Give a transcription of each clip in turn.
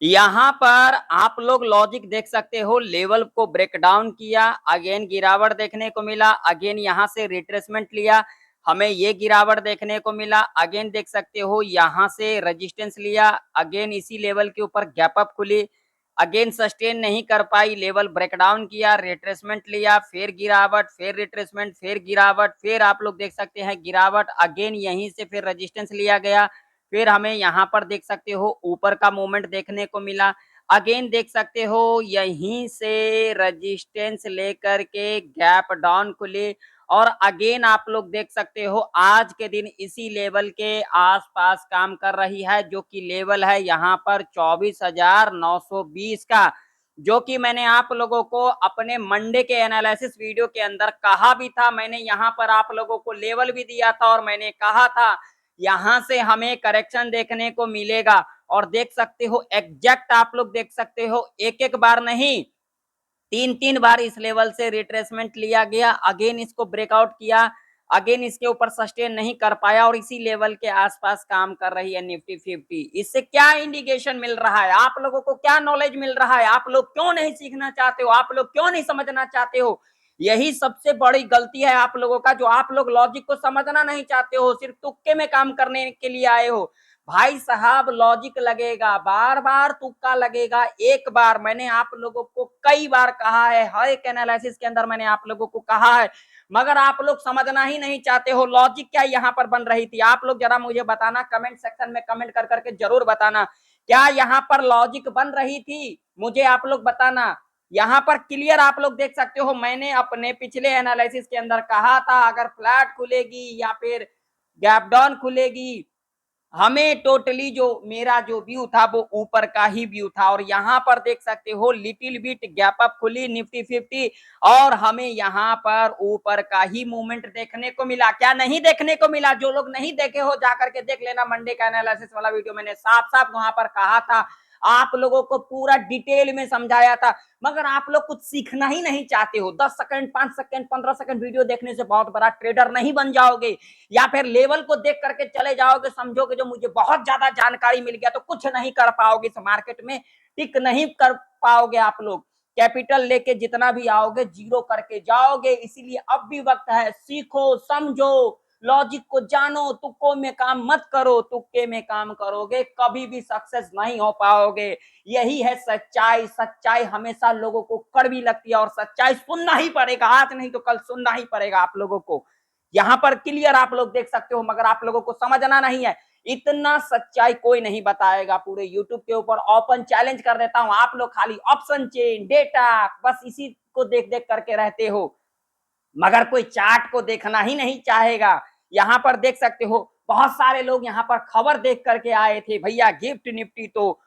यहाँ पर आप लोग लॉजिक देख सकते हो, लेवल को ब्रेक डाउन किया, अगेन गिरावट देखने को मिला, अगेन यहाँ से रिट्रेसमेंट लिया, हमें ये गिरावट देखने को मिला, अगेन देख सकते हो यहाँ से रेजिस्टेंस लिया, अगेन इसी लेवल के ऊपर गैप अप खुली, अगेन सस्टेन नहीं कर पाई, लेवल ब्रेकडाउन किया, रिट्रेसमेंट लिया, फिर गिरावट, फिर रिट्रेसमेंट, फिर गिरावट, फिर आप लोग देख सकते हैं गिरावट, अगेन यहीं से फिर रेजिस्टेंस लिया गया, फिर हमें यहाँ पर देख सकते हो ऊपर का मूवमेंट देखने को मिला, अगेन देख सकते हो यहीं से रेजिस्टेंस लेकर के गैप डाउन खुली और अगेन आप लोग देख सकते हो आज के दिन इसी लेवल के आसपास काम कर रही है, जो कि लेवल है यहाँ पर 24,920 का, जो कि मैंने आप लोगों को अपने मंडे के एनालिसिस वीडियो के अंदर कहा भी था। मैंने यहाँ पर आप लोगों को लेवल भी दिया था और मैंने कहा था यहाँ से हमें करेक्शन देखने को मिलेगा और देख सकते हो एग्जैक्ट आप लोग देख सकते हो एक एक बार नहीं, तीन तीन बार इस लेवल से रिट्रेसमेंट लिया गया, अगेन इसको ब्रेकआउट किया, अगेन इसके ऊपर सस्टेन नहीं कर पाया और इसी लेवल के आसपास काम कर रही है निफ्टी 50। इससे क्या इंडिकेशन मिल रहा है, आप लोगों को क्या नॉलेज मिल रहा है, आप लोग क्यों नहीं सीखना चाहते हो, आप लोग क्यों नहीं समझना चाहते हो? यही सबसे बड़ी गलती है आप लोगों का, जो आप लोग लॉजिक को समझना नहीं चाहते हो, सिर्फ तुक्के में काम करने के लिए आए हो। भाई साहब लॉजिक लगेगा, बार बार तुक्का लगेगा, एक बार मैंने आप लोगों को कई बार कहा है, हर एक एनालिसिस के अंदर मैंने आप लोगों को कहा है, मगर आप लोग समझना ही नहीं चाहते हो। लॉजिक क्या यहाँ पर बन रही थी, आप लोग जरा मुझे बताना, कमेंट सेक्शन में कमेंट कर करके जरूर बताना, क्या यहाँ पर लॉजिक बन रही थी, मुझे आप लोग बताना। यहाँ पर क्लियर आप लोग देख सकते हो, मैंने अपने पिछले एनालिसिस के अंदर कहा था अगर फ्लैट खुलेगी या फिर गैप डाउन खुलेगी, हमें टोटली जो मेरा जो व्यू था वो ऊपर का ही व्यू था और यहाँ पर देख सकते हो लिटिल बिट गैप अप खुली निफ्टी 50 और हमें यहाँ पर ऊपर का ही मूवमेंट देखने को मिला। क्या नहीं देखने को मिला? जो लोग नहीं देखे हो जाकर के देख लेना, मंडे का एनालिसिस वाला वीडियो मैंने साफ साफ वहां पर कहा था, आप लोगों को पूरा डिटेल में समझाया था, मगर आप लोग कुछ सीखना ही नहीं चाहते हो। 10 सेकंड 5 सेकंड 15 सेकंड वीडियो देखने से बहुत बड़ा ट्रेडर नहीं बन जाओगे, या फिर लेवल को देख करके चले जाओगे, समझोगे जो मुझे बहुत ज्यादा जानकारी मिल गया, तो कुछ नहीं कर पाओगे, इस मार्केट में टिक नहीं कर पाओगे। आप लोग कैपिटल लेके जितना भी आओगे जीरो करके जाओगे, इसीलिए अब भी वक्त है, सीखो समझो, लॉजिक को जानो, तुक्कों में काम मत करो, तुक्के में काम करोगे कभी भी सक्सेस नहीं हो पाओगे। यही है सच्चाई, सच्चाई हमेशा लोगों को कड़वी लगती है और सच्चाई सुनना ही पड़ेगा, आज नहीं तो कल सुनना ही पड़ेगा आप लोगों को। यहाँ पर क्लियर आप लोग देख सकते हो, मगर आप लोगों को समझना नहीं है, इतना सच्चाई कोई नहीं बताएगा पूरे यूट्यूब के ऊपर। ओपन चैलेंज कर देता हूं, आप लोग खाली ऑप्शन चेन डेटा बस इसी को देख देख करके रहते हो, मगर कोई चार्ट को देखना ही नहीं चाहेगा। यहाँ पर देख सकते हो बहुत सारे लोग यहाँ पर खबर देख करके आए थे, भैया गिफ्ट निफ्टी तो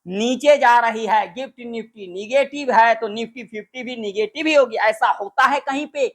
नीचे जा रही है, गिफ्ट निफ्टी निगेटिव है तो निफ्टी 50 भी निगेटिव ही होगी, ऐसा होता है कहीं पे?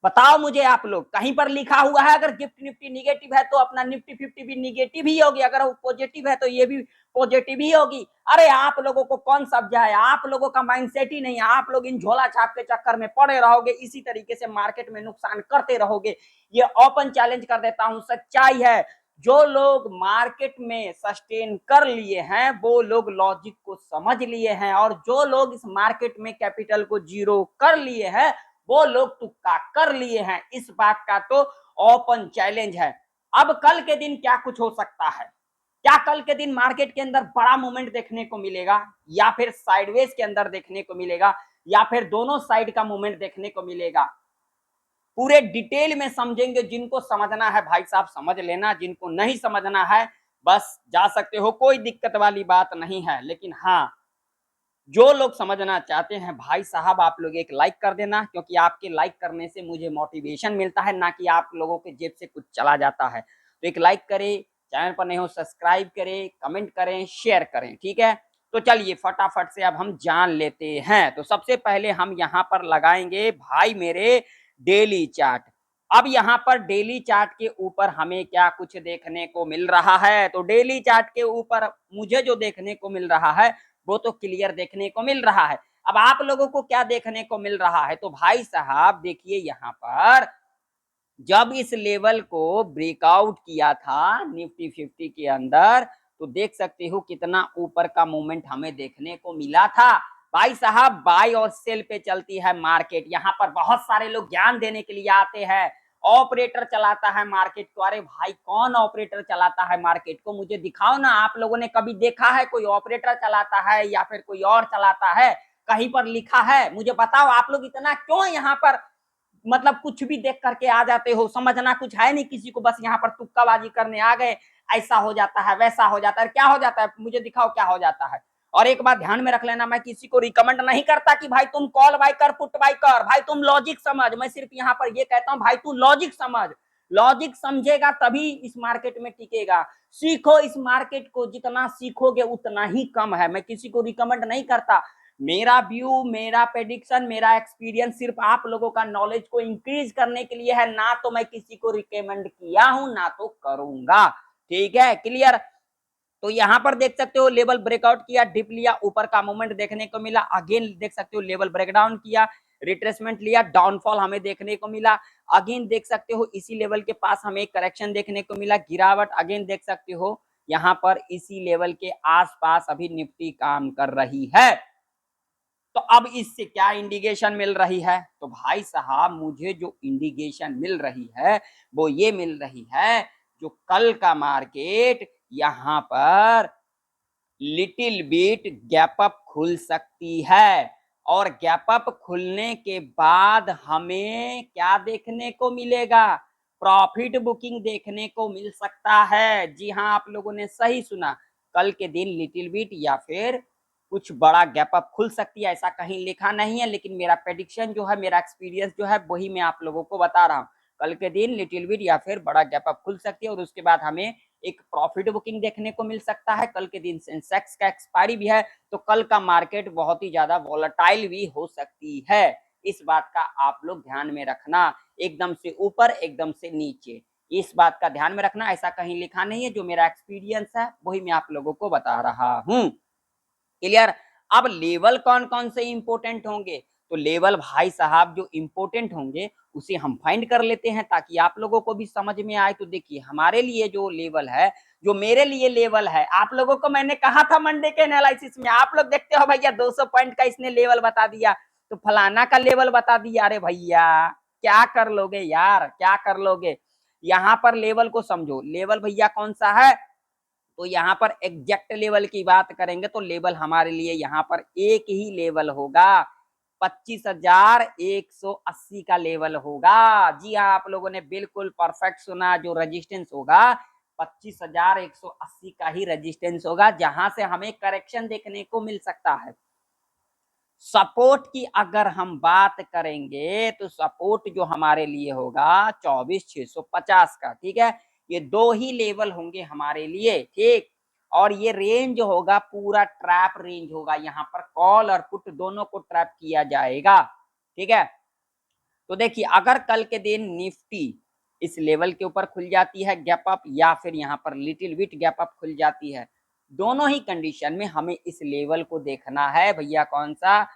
बताओ मुझे आप लोग, कहीं पर लिखा हुआ है अगर गिफ्ट निफ्टी निगेटिव है तो अपना निफ्टी 50 भी निगेटिव ही होगी, अगर वो पॉजिटिव है तो ये भी पॉजिटिव ही होगी? अरे आप लोगों को कौन समझा है, आप लोगों का माइंडसेट ही नहीं है, आप लोग इन झोला छाप के चक्कर में पड़े रहोगे, इसी तरीके से मार्केट में नुकसान करते रहोगे। ये ओपन चैलेंज कर देता हूं, सच्चाई है। जो लोग मार्केट में सस्टेन कर लिए हैं वो लोग लॉजिक को समझ लिए हैं, और जो लोग इस मार्केट में कैपिटल को जीरो कर लिए हैं वो लोग तुक्का कर लिए हैं, इस बात का तो ओपन चैलेंज है। अब कल के दिन क्या कुछ हो सकता है, क्या कल के दिन मार्केट के अंदर बड़ा मूवमेंट देखने को मिलेगा, या फिर साइडवेज के अंदर देखने को मिलेगा, या फिर दोनों साइड का मूवमेंट देखने को मिलेगा? पूरे डिटेल में समझेंगे। जिनको समझना है भाई साहब समझ लेना, जिनको नहीं समझना है बस जा सकते हो, कोई दिक्कत वाली बात नहीं है। लेकिन हाँ, जो लोग समझना चाहते हैं भाई साहब आप लोग एक लाइक कर देना, क्योंकि आपके लाइक करने से मुझे मोटिवेशन मिलता है, ना कि आप लोगों के जेब से कुछ चला जाता है। तो एक लाइक करें, चैनल पर नहीं हो सब्सक्राइब करें, कमेंट करें, शेयर करें, ठीक है? तो चलिए फटाफट से अब हम जान लेते हैं। तो सबसे पहले हम यहाँ पर लगाएंगे भाई मेरे डेली चार्ट। अब यहाँ पर डेली चार्ट के ऊपर हमें क्या कुछ देखने को मिल रहा है, तो डेली चार्ट के ऊपर मुझे जो देखने को मिल रहा है वो तो क्लियर देखने को मिल रहा है। अब आप लोगों को क्या देखने को मिल रहा है, तो भाई साहब देखिए यहाँ पर जब इस लेवल को ब्रेकआउट किया था निफ्टी 50 के अंदर, तो देख सकते हो कितना ऊपर का मूवमेंट हमें देखने को मिला था। भाई साहब बाय और सेल पे चलती है मार्केट। यहाँ पर बहुत सारे लोग ज्ञान देने के लिए आते हैं, ऑपरेटर चलाता है मार्केट को। अरे भाई कौन ऑपरेटर चलाता है मार्केट को, मुझे दिखाओ ना। आप लोगों ने कभी देखा है कोई ऑपरेटर चलाता है या फिर कोई और चलाता है? कहीं पर लिखा है? मुझे बताओ। आप लोग इतना क्यों यहाँ पर मतलब कुछ भी देख करके आ जाते हो? समझना कुछ है नहीं किसी को, बस यहाँ पर तुक्काबाजी करने आ गए। ऐसा हो जाता है, वैसा हो जाता है। क्या हो जाता है मुझे दिखाओ, क्या हो जाता है। और एक बात ध्यान में रख लेना, मैं किसी को रिकमेंड नहीं करता कि भाई तुम कॉल बाय कर, पुट बाय कर। भाई तुम लॉजिक समझ। मैं सिर्फ यहाँ पर ये कहता हूँ भाई तू लॉजिक समझ। लॉजिक समझेगा तभी इस मार्केट में टिकेगा। सीखो इस मार्केट को, जितना सीखोगे उतना ही कम है। मैं किसी को रिकमेंड नहीं करता। मेरा व्यू, मेरा प्रेडिक्शन, मेरा एक्सपीरियंस सिर्फ आप लोगों का नॉलेज को इंक्रीज करने के लिए है, ना तो मैं किसी को रिकमेंड किया हूं ना तो करूंगा। ठीक है, क्लियर। तो यहां पर देख सकते हो लेवल ब्रेकआउट किया, डिप लिया, ऊपर का मूवमेंट देखने को मिला। अगेन देख सकते हो लेवल ब्रेकडाउन किया, रिट्रेसमेंट लिया, डाउनफॉल हमें देखने को मिला। अगेन देख सकते हो इसी लेवल के पास हमें एक करेक्शन देखने को मिला, गिरावट। अगेन देख सकते हो यहाँ पर इसी लेवल के आसपास अभी निफ्टी काम कर रही है। तो अब इससे क्या इंडिकेशन मिल रही है? तो भाई साहब मुझे जो इंडिकेशन मिल रही है वो ये मिल रही है, जो कल का मार्केट यहाँ पर लिटिल बिट गैप अप खुल सकती है, और गैप अप खुलने के बाद हमें क्या देखने को मिलेगा? प्रॉफिट बुकिंग देखने को मिल सकता है। जी हाँ, आप लोगों ने सही सुना। कल के दिन लिटिल बिट या फिर कुछ बड़ा गैप अप खुल सकती है, ऐसा कहीं लिखा नहीं है, लेकिन मेरा प्रेडिक्शन जो है, मेरा एक्सपीरियंस जो है, वही मैं आप लोगों को बता रहा हूँ। कल के दिन लिटिल बिट या फिर बड़ा गैप अप खुल सकती है, और उसके बाद हमें एक प्रॉफिट बुकिंग देखने को मिल सकता है। कल के दिन सेंसेक्स का एक्सपायरी भी है, तो कल का मार्केट बहुत ही ज्यादा वॉलेटाइल भी हो सकती है। इस बात का आप लोग ध्यान में रखना, एकदम से ऊपर एकदम से नीचे, इस बात का ध्यान में रखना। ऐसा कहीं लिखा नहीं है, जो मेरा एक्सपीरियंस है वही मैं आप लोगों को बता रहा हूँ। क्लियर। अब लेवल कौन कौन से इंपोर्टेंट होंगे? तो लेवल भाई साहब जो इंपोर्टेंट होंगे उसे हम फाइंड कर लेते हैं, ताकि आप लोगों को भी समझ में आए। तो देखिए हमारे लिए जो लेवल है, जो मेरे लिए लेवल है, आप लोगों को मैंने कहा था मंडे के एनालिसिस में, आप लोग देखते हो भैया 200 पॉइंट का इसने लेवल बता दिया, तो फलाना का लेवल बता दिया। अरे भैया क्या कर लोगे यार, क्या कर लोगे? यहाँ पर लेवल को समझो। लेवल भैया कौन सा है? तो यहाँ पर एग्जैक्ट लेवल की बात करेंगे तो लेवल हमारे लिए यहाँ पर एक ही लेवल होगा, 25,180 का लेवल होगा। जी हाँ, आप लोगों ने बिल्कुल परफेक्ट सुना। जो रेजिस्टेंस होगा 25,180 का ही रेजिस्टेंस होगा, जहां से हमें करेक्शन देखने को मिल सकता है। सपोर्ट की अगर हम बात करेंगे तो सपोर्ट जो हमारे लिए होगा 24,650 का। ठीक है, ये दो ही लेवल होंगे हमारे लिए। ठीक, और ये रेंज होगा पूरा ट्रैप रेंज होगा, यहाँ पर कॉल और पुट दोनों को ट्रैप किया जाएगा। ठीक है, तो देखिए अगर कल के दिन निफ्टी इस लेवल के ऊपर खुल जाती है गैप अप, या फिर यहाँ पर लिटिल बिट गैप अप खुल जाती है, दोनों ही कंडीशन में हमें इस लेवल को देखना है भैया। कौन सा?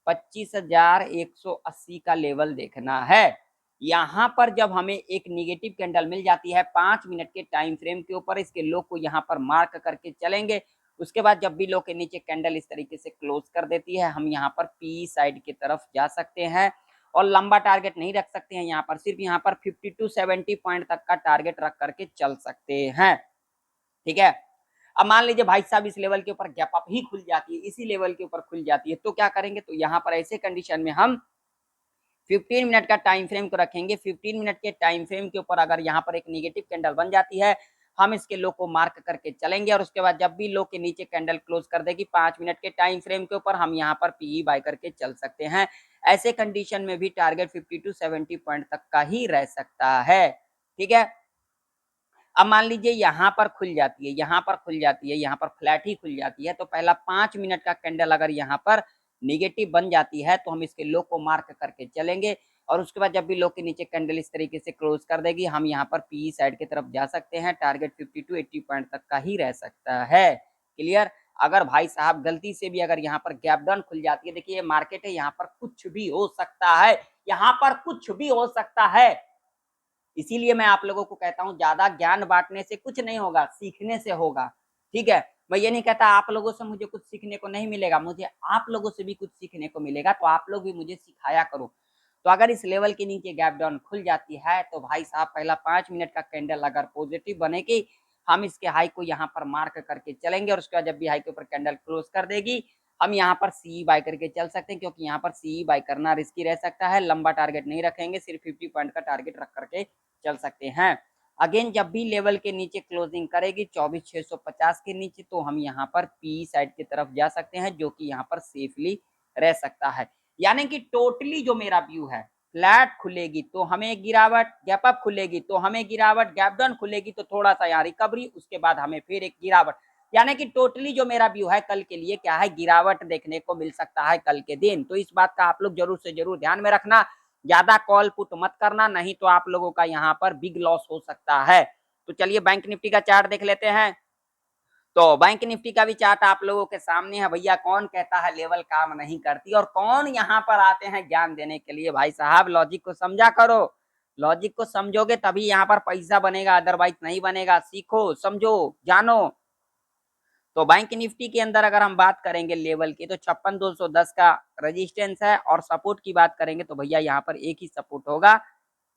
25,180 का लेवल देखना है। यहाँ पर जब हमें एक निगेटिव कैंडल मिल जाती है 5 मिनट के टाइम फ्रेम के ऊपर, इसके लो को यहाँ पर मार्क करके चलेंगे। उसके बाद जब भी लो के नीचे कैंडल इस तरीके से क्लोज कर देती है, हम यहाँ पर पी साइड की तरफ जा सकते हैं, और लंबा टारगेट नहीं रख सकते हैं। यहाँ पर सिर्फ यहाँ पर 50 to 70 पॉइंट तक का टारगेट रख करके चल सकते हैं। ठीक है, अब मान लीजिए भाई साहब इस लेवल के ऊपर गैप अप ही खुल जाती है, इसी लेवल के ऊपर खुल जाती है, तो क्या करेंगे? तो यहाँ पर ऐसे कंडीशन में हम 15 मिनट का टाइम फ्रेम को रखेंगे। 15 मिनट के टाइम फ्रेम के ऊपर अगर यहाँ पर एक नेगेटिव कैंडल बन जाती है, हम इसके लो को मार्क करके चलेंगे, और उसके बाद जब भी लो के नीचे कैंडल क्लोज कर देगी 5 मिनट के टाइम फ्रेम के ऊपर, हम यहाँ पर पीई बाय करके चल सकते हैं। ऐसे कंडीशन में भी टारगेट 50 to 70 पॉइंट तक का ही रह सकता है। ठीक है, अब मान लीजिए यहाँ पर खुल जाती है, यहाँ पर खुल जाती है, यहाँ पर फ्लैट ही खुल जाती है, तो पहला 5 मिनट का कैंडल अगर यहाँ पर निगेटिव बन जाती है तो हम इसके लो को मार्क करके चलेंगे, और उसके बाद जब भी लो के नीचे कैंडल इस तरीके से क्लोज कर देगी, हम यहाँ पर पी साइड की तरफ जा सकते हैं। टारगेट 50 to 80 पॉइंट तक का ही रह सकता है। क्लियर। अगर भाई साहब गलती से भी अगर यहाँ पर गैप डाउन खुल जाती है, देखिए ये मार्केट है, यहाँ पर कुछ भी हो सकता है, यहाँ पर कुछ भी हो सकता है। इसीलिए मैं आप लोगों को कहता हूं ज्यादा ज्ञान बांटने से कुछ नहीं होगा, सीखने से होगा। ठीक है। मैं ये नहीं कहता आप लोगों से मुझे कुछ सीखने को नहीं मिलेगा, मुझे आप लोगों से भी कुछ सीखने को मिलेगा, तो आप लोग भी मुझे सिखाया करो। तो अगर इस लेवल के नीचे गैप डाउन खुल जाती है तो भाई साहब पहला 5 मिनट का कैंडल अगर पॉजिटिव बनेगी, हम इसके हाई को यहाँ पर मार्क करके चलेंगे और उसके बाद जब भी हाई के ऊपर कैंडल क्लोज कर देगी, हम यहाँ पर सी बाय करके चल सकते हैं, क्योंकि यहाँ पर सी बाय करना रिस्की रह सकता है। लंबा टारगेट नहीं रखेंगे, सिर्फ 50 पॉइंट का टारगेट रख करके चल सकते हैं। अगेन जब भी लेवल के नीचे क्लोजिंग करेगी 24,650 के नीचे, तो हम यहाँ पर पी साइड की तरफ जा सकते हैं, जो कि यहाँ पर सेफली रह सकता है। यानी कि टोटली जो मेरा व्यू है, फ्लैट खुलेगी तो हमें गिरावट, गैप अप खुलेगी तो हमें गिरावट, गैप डाउन खुलेगी तो थोड़ा सा यहाँ रिकवरी, उसके बाद हमें फिर एक गिरावट। यानी कि टोटली जो मेरा व्यू है कल के लिए क्या है, गिरावट देखने को मिल सकता है कल के दिन। तो इस बात का आप लोग जरूर से जरूर ध्यान में रखना, ज्यादा कॉल पुट मत करना, नहीं तो आप लोगों का यहाँ पर बिग लॉस हो सकता है। तो चलिए बैंक निफ्टी का चार्ट देख लेते हैं। तो बैंक निफ्टी का भी चार्ट आप लोगों के सामने है भैया। कौन कहता है लेवल काम नहीं करती, और कौन यहाँ पर आते हैं ज्ञान देने के लिए। भाई साहब लॉजिक को समझा करो, लॉजिक को समझोगे तभी यहाँ पर पैसा बनेगा, अदरवाइज नहीं बनेगा। सीखो, समझो, जानो। तो बैंक निफ्टी के अंदर अगर हम बात करेंगे लेवल की, तो 56,210 का रेजिस्टेंस है, और सपोर्ट की बात करेंगे तो भैया यहाँ पर एक ही सपोर्ट होगा,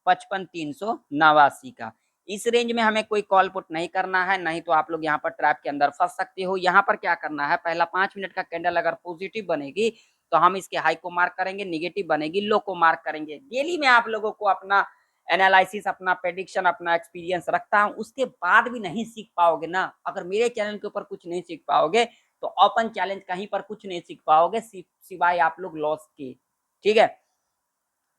55,389 का। इस रेंज में हमें कोई कॉल पुट नहीं करना है, नहीं तो आप लोग यहाँ पर ट्रैप के अंदर फंस सकते हो। यहाँ पर क्या करना है, पहला 5 मिनट का कैंडल अगर पॉजिटिव बनेगी तो हम इसके हाई को मार्क करेंगे, निगेटिव बनेगी लो को मार्क करेंगे। डेली में आप लोगों को अपना एनालिसिस, अपना प्रेडिक्शन, अपना एक्सपीरियंस रखता हूं, उसके बाद भी नहीं सीख पाओगे ना, अगर मेरे चैनल के ऊपर कुछ नहीं सीख पाओगे तो ओपन चैलेंज कहीं पर कुछ नहीं सीख पाओगे सिवाय आप लोग लॉस के। ठीक है।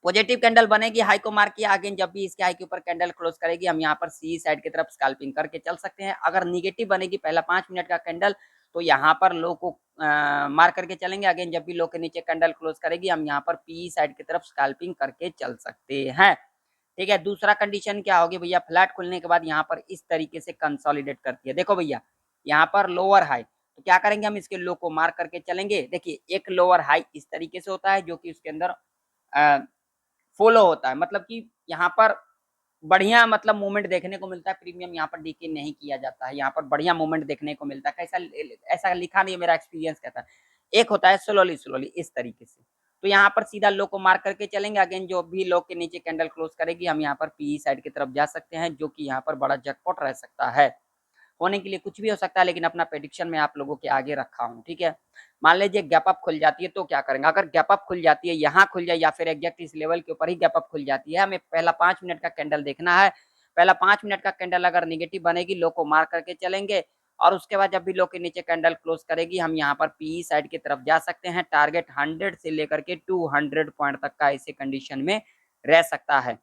पॉजिटिव कैंडल बनेगी, हाई को मार्क किया, अगेन जब भी इसके हाई के ऊपर कैंडल क्लोज करेगी हम यहाँ पर सी साइड की तरफ स्कैल्पिंग करके चल सकते हैं। अगर निगेटिव बनेगी पहला 5 मिनट का कैंडल, तो यहाँ पर लो को मार्क करके चलेंगे। अगेन जब भी लो के नीचे कैंडल क्लोज करेगी हम यहाँ पर पी साइड की तरफ स्कैल्पिंग करके चल सकते हैं। ठीक है। दूसरा कंडीशन क्या होगी भैया, फ्लैट खुलने के बाद यहाँ पर इस तरीके से कंसोलिडेट करती है। देखो भैया यहाँ पर लोअर हाई, तो क्या करेंगे हम इसके लो को मार्क करके चलेंगे। देखिए एक लोअर हाई इस तरीके से होता है, जो कि उसके अंदर फॉलो होता है, मतलब कि यहाँ पर बढ़िया मतलब मूवमेंट देखने को मिलता है। प्रीमियम यहाँ पर डीके नहीं किया जाता है, यहाँ पर बढ़िया मूवमेंट देखने को मिलता है। कैसा, ऐसा लिखा नहीं है, मेरा एक्सपीरियंस कहता है। एक होता है स्लोली स्लोली इस तरीके से, तो यहाँ पर सीधा लो को मार्क करके चलेंगे। अगेन जो भी लो के नीचे कैंडल क्लोज करेगी हम यहाँ पर पी साइड की तरफ जा सकते हैं, जो कि यहाँ पर बड़ा जैकपॉट रह सकता है। होने के लिए कुछ भी हो सकता है, लेकिन अपना प्रेडिक्शन में आप लोगों के आगे रखा हूँ। ठीक है। मान लीजिए गैप अप खुल जाती है तो क्या करेंगे, अगर गैप अप खुल जाती है, यहाँ खुल जाए या फिर एग्जैक्ट इस लेवल के ऊपर ही गैप अप खुल जाती है, हमें पहला 5 मिनट का कैंडल देखना है। पहला 5 मिनट का कैंडल अगर निगेटिव बनेगी लो को मार्क करके चलेंगे, और उसके बाद जब भी लो के नीचे कैंडल क्लोज करेगी हम यहाँ पर पी साइड की तरफ जा सकते हैं। टारगेट 100 से लेकर के 200 पॉइंट तक का ऐसे कंडीशन में रह सकता है।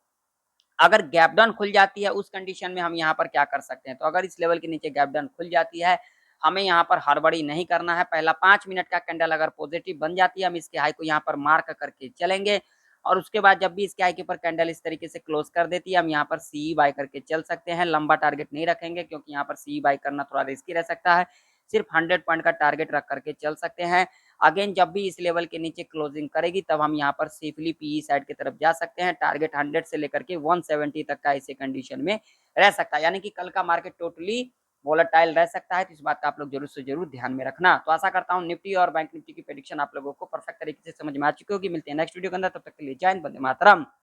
अगर गैप डाउन खुल जाती है उस कंडीशन में हम यहाँ पर क्या कर सकते हैं, तो अगर इस लेवल के नीचे गैप डाउन खुल जाती है, हमें यहाँ पर हड़बड़ी नहीं करना है। पहला 5 मिनट का कैंडल अगर पॉजिटिव बन जाती है हम इसके हाई को यहाँ पर मार्क करके चलेंगे, और उसके बाद जब भी इसके हाई के ऊपर कैंडल इस तरीके से क्लोज कर देती है हम यहाँ पर सी बाय करके चल सकते हैं। लंबा टारगेट नहीं रखेंगे, क्योंकि यहाँ पर सी बाय करना थोड़ा रिस्की रह सकता है। सिर्फ 100 पॉइंट का टारगेट रख करके चल सकते हैं। अगेन जब भी इस लेवल के नीचे क्लोजिंग करेगी तब हम यहाँ पर सेफली पीई साइड की तरफ जा सकते हैं। टारगेट 100 से लेकर के 170 तक का ऐसे कंडीशन में रह सकता है, यानी कि कल का मार्केट टोटली वोलेटाइल रह सकता है। तो इस बात का आप लोग जरूर से जरूर ध्यान में रखना। तो आशा करता हूँ निफ्टी और बैंक निफ्टी की प्रेडिक्शन आप लोगों को परफेक्ट तरीके से समझ में आ चुकी होगी। मिलते हैं नेक्स्ट वीडियो के अंदर, तब तक के लिए जय हिंद, वंदे मातरम।